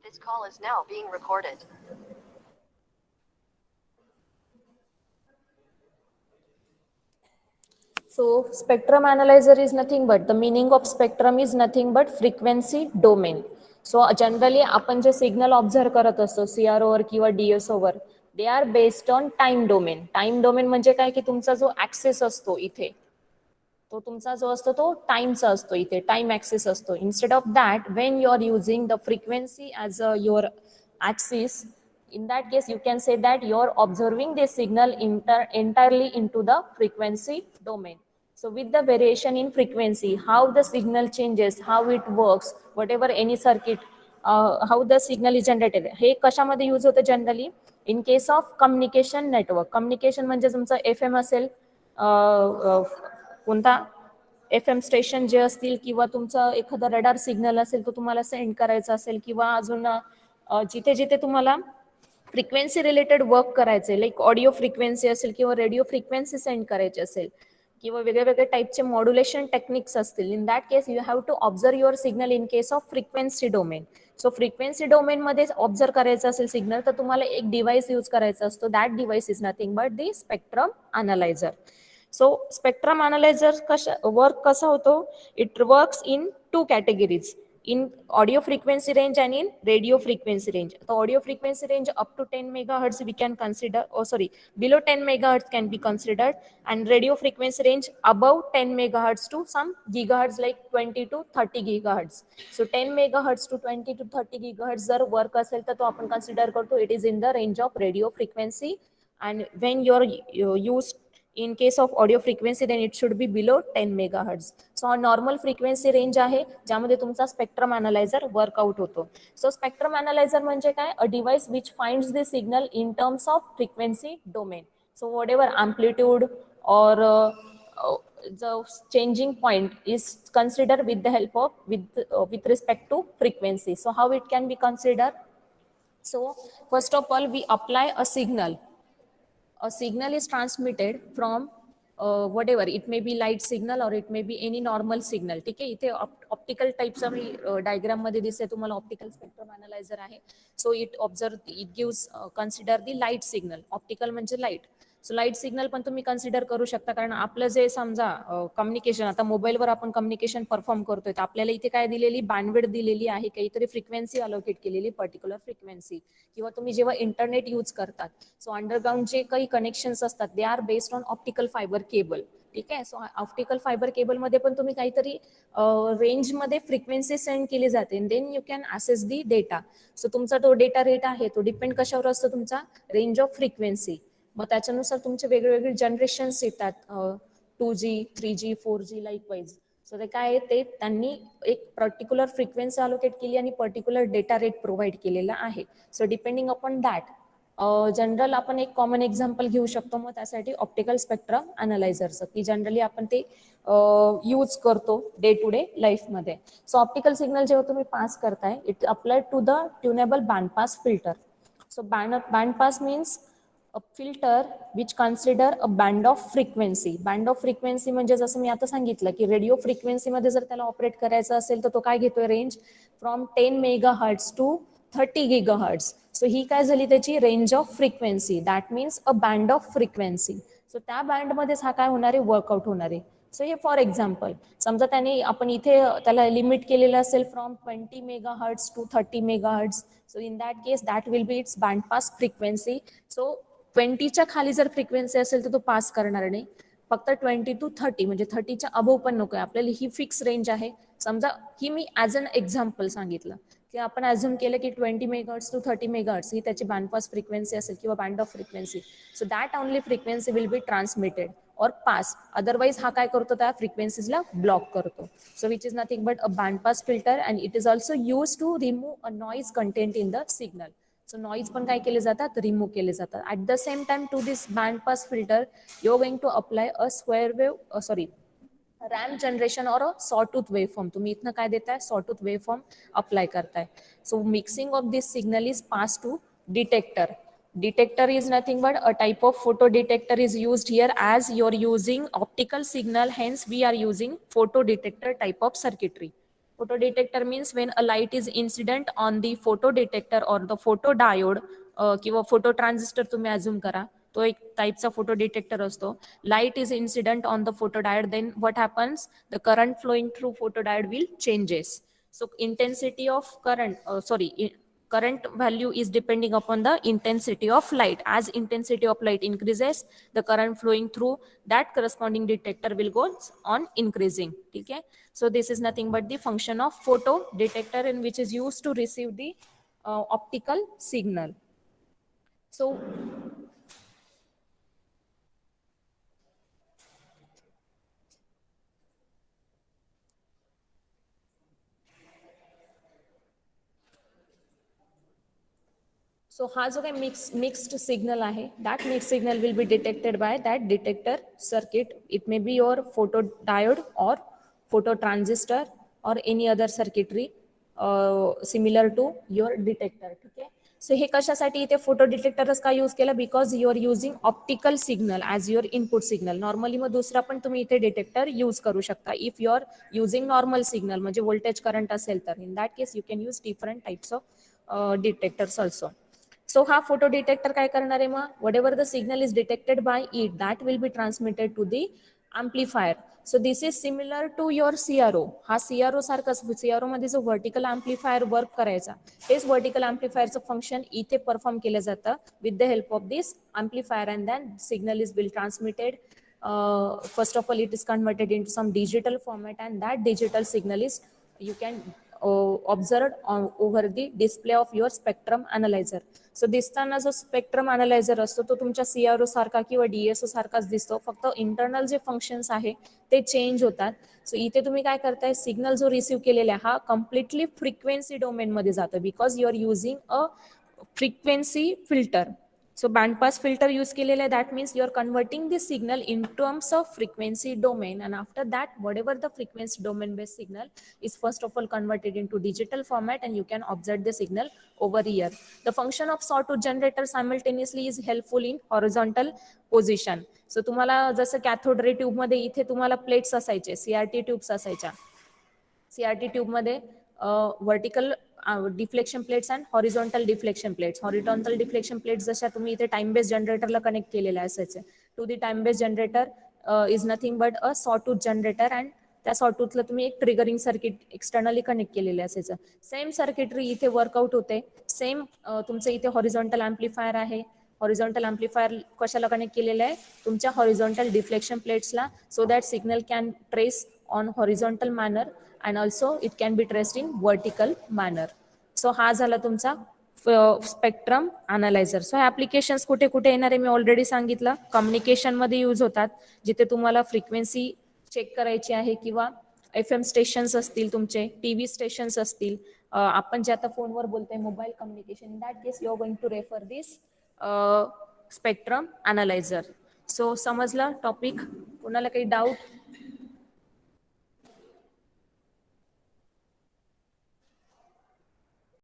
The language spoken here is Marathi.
This call is now being recorded. So spectrum analyzer is nothing but the meaning of spectrum is nothing but frequency domain. So generally आपण जे सिग्नल ऑब्झर्व करत असतो CRO वर किंवा DSO वर they are based on time domain. Time domain म्हणजे काय की तुमचा जो ऍक्सेस असतो इथे तो तुमचा जो असतो तो टाइमचा असतो इथे टाइम ऍक्सेस असतो. Instead of that when you are using the frequency as a your axis, in that case you can say that you are observing the signal entirely into the frequency domain. So with the variation in frequency, how the signal changes, how it works, whatever any circuit, how the signal is generated, हे कशामध्ये यूज होतं generally in case of communication network. Communication म्हणजे तुमचं FM असेल, कोणता FM स्टेशन जे असतील किंवा तुमचा एखादा रडार सिग्नल असेल तो तुम्हाला सेंड करायचा असेल किंवा अजून जिथे जिथे तुम्हाला फ्रिक्वेन्सी रिलेटेड वर्क करायचे लाईक ऑडिओ फ्रिक्वेन्सी असेल किंवा रेडिओ फ्रिक्वेन्सी सेंड करायची असेल किंवा वेगळ्या वेगळ्या टाईपचे मॉड्युलेशन टेक्निक्स असतील, in that case you have to observe your signal in case of frequency domain. So frequency डोमेनमध्ये ऑब्झर्व करायचं असेल सिग्नल तर तुम्हाला एक डिव्हाइस यूज करायचा असतो. That device is nothing but the spectrum analyser. So spectrum analyser work कसा होतो, it works in two categories, in audio frequency range and in radio frequency range. The audio frequency range up to 10 megahertz we can consider, below 10 megahertz can be considered, and radio frequency range above 10 megahertz to some gigahertz like 20 to 30 gigahertz. So 10 megahertz to 20 to 30 gigahertz जर वर्क असेल तर तो आपण कन्सिडर करतो it is in the range of radio frequency. and when you're used in case of audio frequency then it should be below 10 megahertz. So हा नॉर्मल फ्रिक्वेन्सी रेंज आहे ज्यामध्ये तुमचा स्पेक्ट्रम अनालायझर वर्कआउट होतो. सो स्पेक्ट्रम अनालायझर म्हणजे काय, a device which finds the signal in terms of frequency domain. So whatever amplitude or the changing point is considered with the help of with respect to frequency. So how it can be considered? So first of all we apply a signal. A signal is transmitted from whatever it may be, light signal or it may be any normal signal. ठीक आहे, इथे ऑप्टिकल टाईपचा मी डायग्राम मध्ये दिसते तुम्हाला ऑप्टिकल स्पेक्ट्रम अनालायझर आहे. So it observe, it gives consider the light signal. Optical म्हणजे लाईट. सो लाईट सिग्नल पण तुम्ही कन्सिडर करू शकता कारण आपलं जे समजा कम्युनिकेशन आता मोबाईलवर आपण कम्युनिकेशन परफॉर्म करतोय तर आपल्याला इथे काय दिलेली बँडविड्थ दिलेली आहे, काहीतरी फ्रिक्वेन्सी अलोकेट केलेली पर्टिक्युलर फ्रिक्वेन्सी. किंवा तुम्ही जेव्हा इंटरनेट यूज करतात सो अंडरग्राउंड जे काही कनेक्शन्स असतात they are based on optical fibre cable. ठीक आहे, सो ऑप्टिकल फायबर केबलमध्ये पण तुम्ही काहीतरी रेंजमध्ये फ्रिक्वेन्सी सेंड केली जाते then you can access the data. So तुमचा तो डेटा रेट आहे तो डिपेंड कशावर असतो, तुमचा रेंज ऑफ फ्रिक्वेन्सी. मग त्याच्यानुसार तुमचे वेगवेगळे जनरेशन्स येतात, 2G 3G 4G likewise. So ते काय आहे ते त्यांनी एक पर्टिक्युलर फ्रिक्वेन्सी अलोकेट केली आणि पर्टिक्युलर डेटा रेट प्रोव्हाइड केलेला आहे. So depending upon that general आपण एक कॉमन एक्झाम्पल घेऊ शकतो मग त्यासाठी ऑप्टिकल स्पेक्ट्रम अनालायझरचं, की जनरली आपण ते यूज करतो डे टू डे लाईफमध्ये. सो ऑप्टिकल सिग्नल जेव्हा तुम्ही पास करताय it apply to the tunable band pass filter. So band pass means a filter which consider a band of frequency. Band of frequency म्हणजे जसं मी आता सांगितलं की रेडिओ फ्रिक्वेन्सीमध्ये जर त्याला ऑपरेट करायचं असेल तर तो काय घेतोय range from 10 megahertz to 30 gigahertz. So ही काय झाली त्याची range of frequency, that means a band of frequency. So त्या बँडमध्येच हा काय होणार आहे वर्कआउट होणार आहे. सो हे फॉर एक्झाम्पल समजा त्याने आपण इथे त्याला लिमिट केलेलं असेल from 20 megahertz to 30 megahertz. So in that case that will be it's band pass frequency. So 20च्या खाली जर फ्रिक्वेन्सी असेल तर तो पास करणार नाही, फक्त 20 टू 30 म्हणजे 30च्या अबोव पण नको आहे आपल्याला, ही फिक्स रेंज आहे. समजा ही मी ॲज अन एक्झाम्पल सांगितलं की आपण ॲझ्युम केलं की 20 मेगाहर्ट्ज टू 30 मेगाहर्ट्ज ही त्याची बँड पास फ्रिक्वेन्सी असेल किंवा band of frequency. So that only frequency will be transmitted और पास. अदरवाइज हा काय करतो त्या फ्रिक्वेन्सीजला ब्लॉक करतो. So which is nothing but a band pass filter and it is also use to remove a noise content in the signal. So noise पण काय केले जातात रिमूव्ह केले जातात. At the same time to this band pass filter you are going to apply a square wave ramp generation और अ सॉटूथ वेवफॉर्म. तुम्ही इथनं काय देताय सॉटूथ वेवफॉर्म अप्लाय करताय. So mixing of this signal is pass to detector. Detector is nothing but a type of photo detector is used here as you're using optical signal, hence we are using photo detector type of circuitry. Photo detector means when a light is incident on the photo detector or the photo diode किंवा फोटो ट्रान्झिस्टर तुम्ही अज्युम करा, तो एक टाईपचा फोटो डिटेक्टर असतो. Light is incident on the photo diode, then what happens, the current flowing through photo diode will changes. So intensity of current, current value is depending upon the intensity of light. As intensity of light increases, the current flowing through that corresponding detector will go on increasing. Okay, so this is nothing but the function of photo detector, in which is used to receive the optical signal. So So हा जो काही मिक्स्ड सिग्नल आहे, that mixed signal will be detected by that detector circuit. It may be your photodiode or phototransistor or any other circuitry similar to your detector. ठीक आहे. सो हे कशासाठी इथे फोटो डिटेक्टरच का यूज केलं, because you are using optical signal as your input signal. Normally मग दुसरा पण तुम्ही इथे डिटेक्टर यूज करू शकता if you are using normal signal, म्हणजे व्होल्टेज करंट असेल तर. In that case you can use different types of detectors also. So हा फोटो डिटेक्टर काय करणार आहे, मग whatever the signal is detected by it, that will be transmitted to the amplifier. So this is similar to your CRO. हा CRO सारखाच, CRO मध्ये जो व्हर्टिकल अँप्लिफायर वर्क करायचा, हेच व्हर्टिकल अँप्लिफायरचं फंक्शन इथे परफॉर्म केलं जातं with the help of this amplifier, and then signal is will transmitted. First of all, it is converted into some digital format, and that digital signal is, you can observed over the display of your spectrum analyzer. So दिसताना जो स्पेक्ट्रम अनालायझर असतो तो तुमच्या सीआरओ सारखा किंवा डीएसओ सारखाच दिसतो, फक्त इंटरनल जे फंक्शन्स आहे ते चेंज होतात. सो इथे तुम्ही काय करताय, सिग्नल जो रिसीव्ह केलेला आहे हा कम्प्लिटली फ्रिक्वेन्सी डोमेनमध्ये जातो, because you are using a frequency filter. So band pass filter use केलेलं आहे, that means you are converting this signal in terms of frequency domain, and after that whatever the frequency domain based signal is first of all converted into digital format, and you can observe the signal over here. The function of sawtooth generator simultaneously is helpful in horizontal position. So तुम्हाला जसं कॅथोड रे ट्यूब मध्ये इथे तुम्हाला प्लेट्स असायचे, सीआरटी ट्यूब्स असायच्या. सीआरटी ट्यूबमध्ये vertical deflection plates and horizontal deflection plates. Horizontal deflection plates जशा तुम्ही इथे टाइम बेस्ड जनरेटरला कनेक्ट केलेल्या असायचे. To the time based generator is nothing but a sawtooth generator, and त्या सॉटूथला तुम्ही एक ट्रिगरिंग सर्किट एक्सटर्नली कनेक्ट केलेले असायचं. सेम सर्किटरी इथे वर्कआउट होते. सेम तुमचं इथे हॉरिझॉन्टल अँप्लिफायर आहे. हॉरिझॉन्टल अँप्लिफायर कशाला कनेक्ट केलेलं आहे, तुमच्या हॉरिझॉन्टल डिफ्लेक्शन प्लेट्सला, so that signal can trace on horizontal manner, and also it can be traced in vertical manner. So हा झाला तुमचा स्पेक्ट्रम अनालायझर. सो ऍप्लिकेशन्स कुठे कुठे येणार आहे मी ऑलरेडी सांगितलं. कम्युनिकेशनमध्ये यूज होतात, जिथे तुम्हाला फ्रिक्वेन्सी चेक करायची आहे, किंवा FM स्टेशन्स असतील, तुमचे टीव्ही स्टेशन्स असतील, आपण जे आता फोनवर बोलतोय mobile communication, in that case you are going to refer this spectrum analyser. So समजलं टॉपिक, कोणाला काही डाऊट?